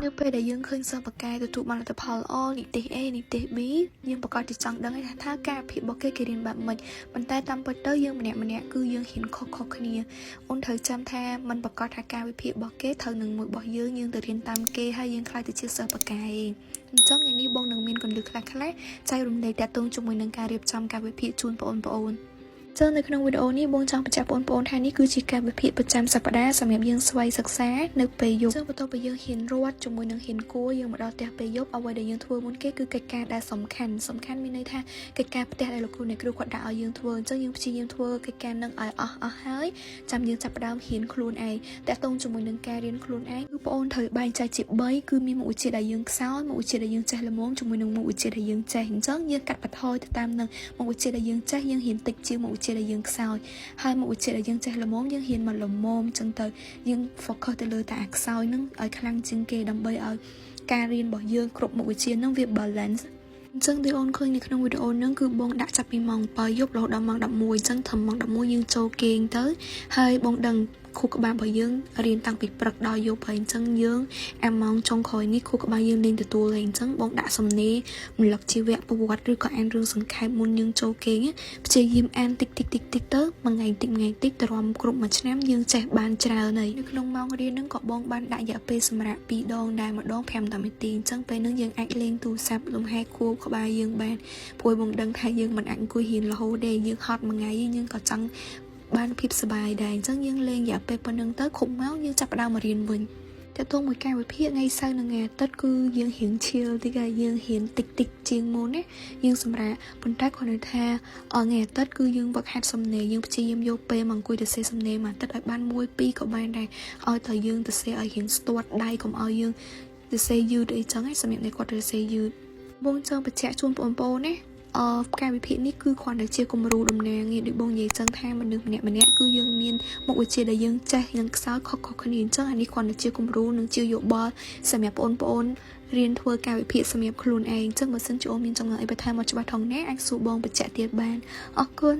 នៅពេលដែលយើងឃើញសិស្សបកកែទទួលបានលទ្ធផលល្អនិទេស A និទេស B យើងប្រកាសជាចង់ដឹងថាការវិភាគរបស់គេរៀនបែបម៉េចប៉ុន្តែតាមពិតទៅយើងម្នាក់គឺយើងហ៊ានខុសគ្នាអូនត្រូវចាំថាมันប្រកាសថាការវិភាគរបស់គេត្រូវនឹងមួយរបស់យើងទៅរៀនតាមគេហើយយើងខ្លាចទៅជាសិស្សបកកែអញ្ចឹងថ្ងៃនេះបងនឹងមានកន្លឹះខ្លះចែករំលែកតាក់ទងជាមួយនឹងការរៀបចំការវិភាគជូនបងប្អូនចឹងនៅក្នុងវីដេអូនេះបងចង់បញ្ជាក់បងប្អូនថានេះគឺជាការវិភាគប្រចាំសប្តាហ៍សម្រាប់យើងស្វ័យសិក្សានៅពេលយប់ចឹងបន្ទាប់ពីយើងហ៊ានរត់ជាមួយនឹងហ៊ានគួរយើងមកដល់ផ្ទះពេលយប់អ្វីដែលយើងធ្វើមុនគេគឺកិច្ចការដែលសំខាន់មានន័យថាកិច្ចការផ្ទះដែលលោកគ្រូអ្នកគ្រូគាត់ដាក់ឲ្យយើងធ្វើអញ្ចឹងយើងព្យាយាមធ្វើកិច្ចការនឹងឲ្យអស់ហើយចាំយើងចាប់ផ្ដើមហ៊ានខ្លួនឯងតាក់ទងជាមួយនឹងការរៀនខ្លួនឯងគឺបងប្អូនត្រូវបែងចែកជា3គឺមានមុខវិជ្ជាដែលយើងខ្សោយមុខវិជ្ជាដែលយើងចេះល្មមជាមួយនឹងមុខវិជ្ជាដែលយើងចេះអញ្ចឹងយើងកាត់បន្ថយទៅតាមនឹងមុខវិជ្ជាដែលយើងចេះយើងហ៊ានតិចជាងមុខវិជ្ជាដែលយើងខ្សោយហើយមុខវិជ្ជាដែលយើងចេះល្មមយើងហ៊ានមកល្មមចឹងទៅយើង focus ទៅលើតែអាខ្សោយនឹងឲ្យខ្លាំងជាងគេដើម្បីឲ្យការរៀនរបស់យើងគ្រប់មុខវិជ្ជានឹងវា balance អញ្ចឹងដែលអូនឃើញនៅក្នុងវីដេអូហ្នឹងគឺបងដាក់ចាប់ពីម៉ោង7យប់រហូតដល់ម៉ោង11អញ្ចឹងត្រឹមម៉ោង11យើងចូលគេងទៅហើយបងដឹងខួរក្បាលរបស់យើងរៀនតាំងពីព្រឹកដល់យប់ហើយអញ្ចឹងយើងអាម៉ោងចុងក្រោយនេះខួរក្បាលយើងលេងទទួលហើយអញ្ចឹងបងដាក់សំណេររំលឹកជីវប្រវត្តិឬក៏អានរឿងសង្ខេបមុនយើងចូលគេងព្យាយាមអានតិចទៅមួយថ្ងៃតិចទៅរំគ្រប់មួយឆ្នាំយើងចេះបានច្រើនហើយនៅក្នុងម៉ោងរៀនហ្នឹងក៏បងបានដាក់រយៈពេលសម្រាប់2ដងដែរម្ដង5នាទីអញ្ចឹងពេលហ្នឹងយើងអាចលេងទូរស័ព្ទលំហែខួរក្បាលយើងបានព្រោះបងដឹងថាយើងមិនអាចអង្គុយរៀនរហូតទេយើងហត់មួយថ្ងៃយើងក៏ចង់បានភាពសប្បាយដែរអញ្ចឹងយើងលេងរយៈពេលប៉ុណ្្នឹងទៅគ្រប់ម៉ោងយើងចាប់ផ្ដើមមករៀនវិញតែទោះមួយការវិភាគថ្ងៃសៅរ៍និងថ្ងៃអាទិត្យគឺយើងរៀងឈៀលតិចហើយយើងរៀនតិចជាងមុនណាយើងសម្រាប់ប៉ុន្តែគ្រាន់តែថាថ្ងៃអាទិត្យគឺយើងវឹកហាត់សំណេរយើងព្យាយាមយកពេលមកអង្គុយទៅសេសំណេរមួយអាទិត្យឲ្យបាន1 2ក៏បានដែរឲ្យតែយើងទៅសេឲ្យរៀងស្ទាត់ដៃកុំឲ្យយើងទៅសេយឺតអីចឹងឯងសម្រាប់អ្នកគាត់ទៅសេយឺតបងចង់បញ្ជាក់ជូនបងប្អូនណាការវិភាគនេះគឺគ្រាន់តែជាគំរូតំណាងឯដូចបងនិយាយចឹងថាមនុស្សម្នាក់គឺយើងមានមុខវិជ្ជាដែលយើងចេះនិងខ្សោយខុសគ្នាអញ្ចឹងអានេះគ្រាន់តែជាគំរូនិងជាយោបល់សម្រាប់បងប្អូនរៀនធ្វើការវិភាគសម្រាប់ខ្លួនឯងអញ្ចឹងបើសិនជាអូនមានចំណុចអីបន្ថែមមកច្បាស់ថងណាអាចសួរបងបញ្ជាក់ទៀតបានអរគុណ